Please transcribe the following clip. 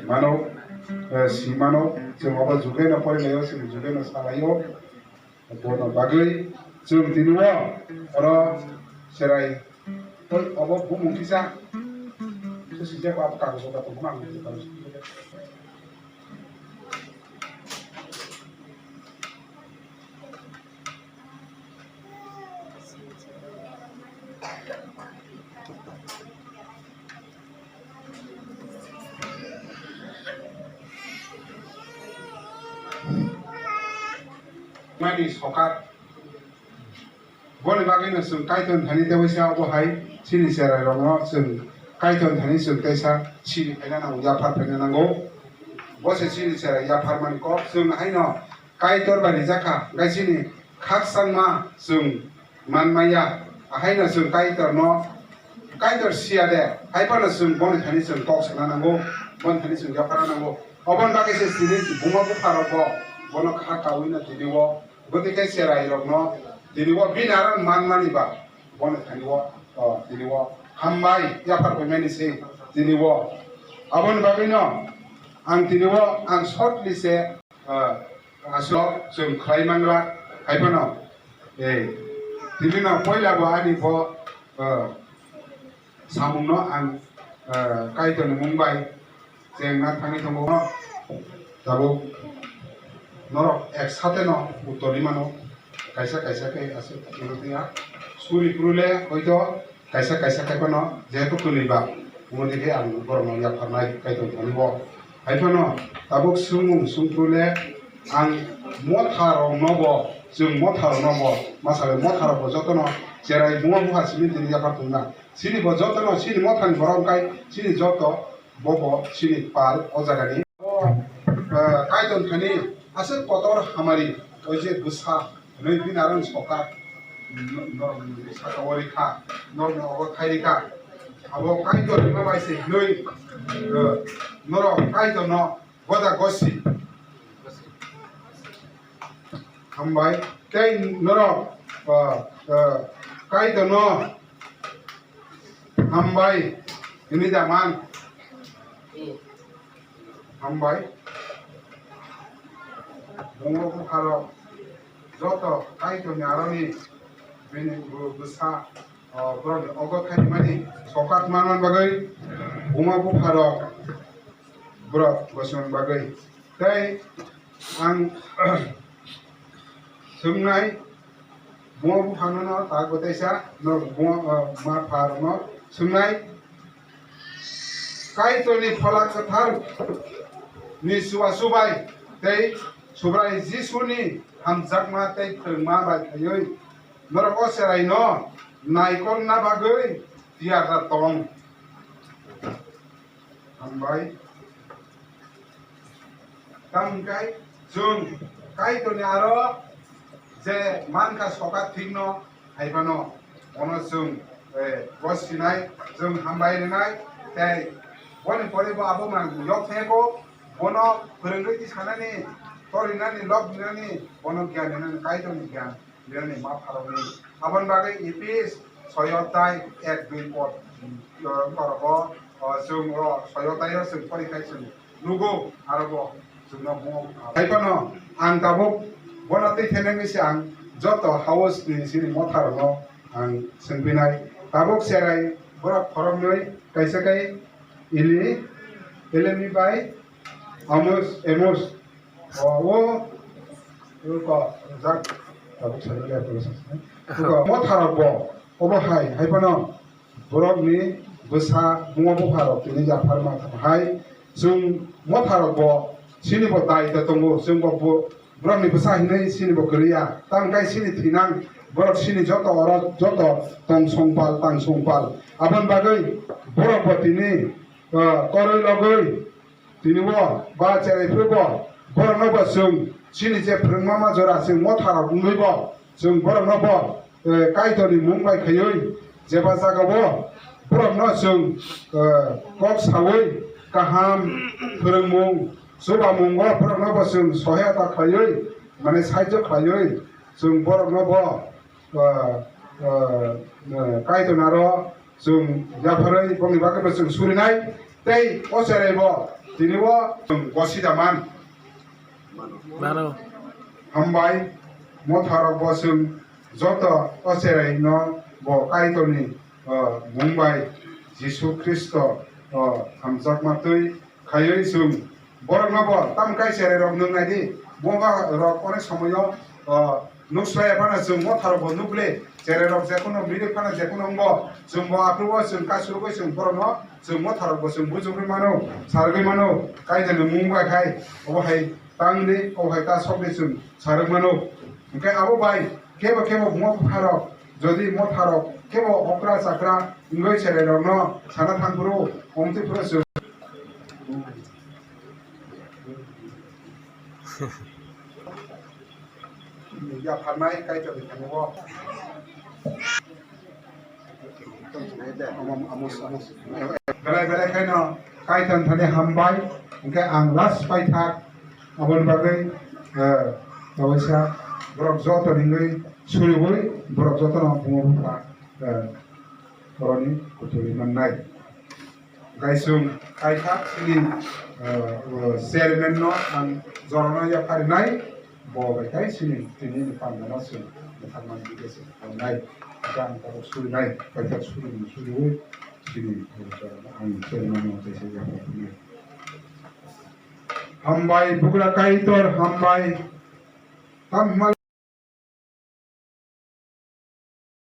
mano si mano जों अबा जुगायना फरायनायाव जों जुगायना सालायो बोनो बागै जों दिनैव अरा सेराय अबा बुमुखिसा ससिजा बाप कागज दा तो मांग Mani sokat boleh bagainya sung kaitor thani dewasa abohai sini serai rongo sung kaitor thani sung desa sini pena nang yaphar pena nango bose sini serai yaphar man ko sung haino kaitor bani jaka gai sini khak sangma sung manmaya haino sung kaitor no kaitor siade haipana sung bon thani sung kok sana nango bon thani sung yaphar nango obon bagai se sini buma bupha robo bono khaka wina didiwo gotike serai rogno diniwo binaran manmani ba bono thaniwo diniwo hamai yaphar pemeni se diniwo abon bagino ang diniwo ang shortly se aslo sum khlaimangra haipano dinino poila bo ani bo samungno ang kaitor mumbai jeng na thani thongo tabo norok ek sate no uttori mano kaisa ke ase kilotia suri prule hoito kaisa kai kono jeto kuliba umodike ang bormo ya pharnai kaito thanibo haipano tabuk sung prule ang motharo nobo sung motharo nobo masale motharo bo jotono cherai bupha sini tini ya phartuna sini bo jotono sini mothani borong kai sini joto bobo sini pal o jagani kaito thani asal kotor hamari oje bupha noi binaran sokat sakawari kha norme ogo khairi kha abo kaitor ma baise noi noro kaitor no goda gosi hambai kai noro kaitor no hambai ini zaman hambai bungo bukharo joto kaitor ni aroni bini busa brod ogo khaimani sokat manan bagai bungo bukharo brod goson bagai tai ang sungai bungo bukhano no tagotaisa no bungo ma phar no sungai kaitor ni phalak thar ni suwa subai tai subrai jisuni hamjakma tai thengma bai thayoi norok serai no naikon na bagui tiara tong hambai tamkai jung kai to ni aro je manka sokat thingno haibano ono jung gosinai jung hambai nai tai boni poribo abo man yok thego bono phorengoi sanani torinani log nani bono gyan nani kaitor ni gyan nani ma pharoni abon bagai ipis soyotai 1-2 pot koroko sung ro soyotai ro sung porikai sung nugo arobo sungno mo haipano ang tabuk bono te thenengi sang joto house ni sini motharono ang sungpinai tabuk serai borok khoromnoi kaisa kai Elemi bai Amos wo ko jak tabuk serai ya proses ko motharobo obohai haipano borok ni busa bungo bupharo tini yaphar ma hai sung motharobo sini bo dai ta tongo sung bo borok ni busa hinai sini bo kriya tangkai sini thinang borok sini joto oro joto tong songpal abon bagai borok bo tini koroi logoi tini bo ba cherai phrubo borok no bo sung sini je phrungma jora sung motharo bungoi bo sung borok no bo kaitor ni mumbai khayoi jeba jagabo borok no sung kok sawoi kaham phurungmung soba mungo borok no bo sung sohayata khayoi mane sahajo khayoi sung borok no bo kaitor naro sung yapharai bongni bagai bo sung surinai tei o cherai bo tini o gosidaman mano hambai motharok bo sung joto o cherai no bo kaitorni mumbai Jisu Kristo hamjakmatui khayoi sung borok no bo tam kai cherai rok nungnai di boga rok onek samoyo nuksai phana sung motharok bo nukle cherai rok jekono miri phana jekono bo sung bo aprubo sung kasuro sung borok no sung motharok bo sung bujungri mano sargui mano kaijani mumbai khai obo hai tangni obo hai ta sokni sung sarg mano oke abo bai kebo kebo motharok jodi motharok kebo okra chakra ingoi cherai rok no sana thangpuro omti puro sung yaphar nai kaitor ni thango belai kaino kaitor thane hambai engke ang last paithak abon bagai tawisa borok joto ningoi suriboi borok joto no bupha koroni kuturi mannai gaisung kaithak sini chairman no ang jorona yaphar nai bo bai sini tini ni pangana sung thangman bigese nai kan tarok suri nai kaithak suri sini ang chairman no tese yaphar nai hambai bukra kaitor hambai tam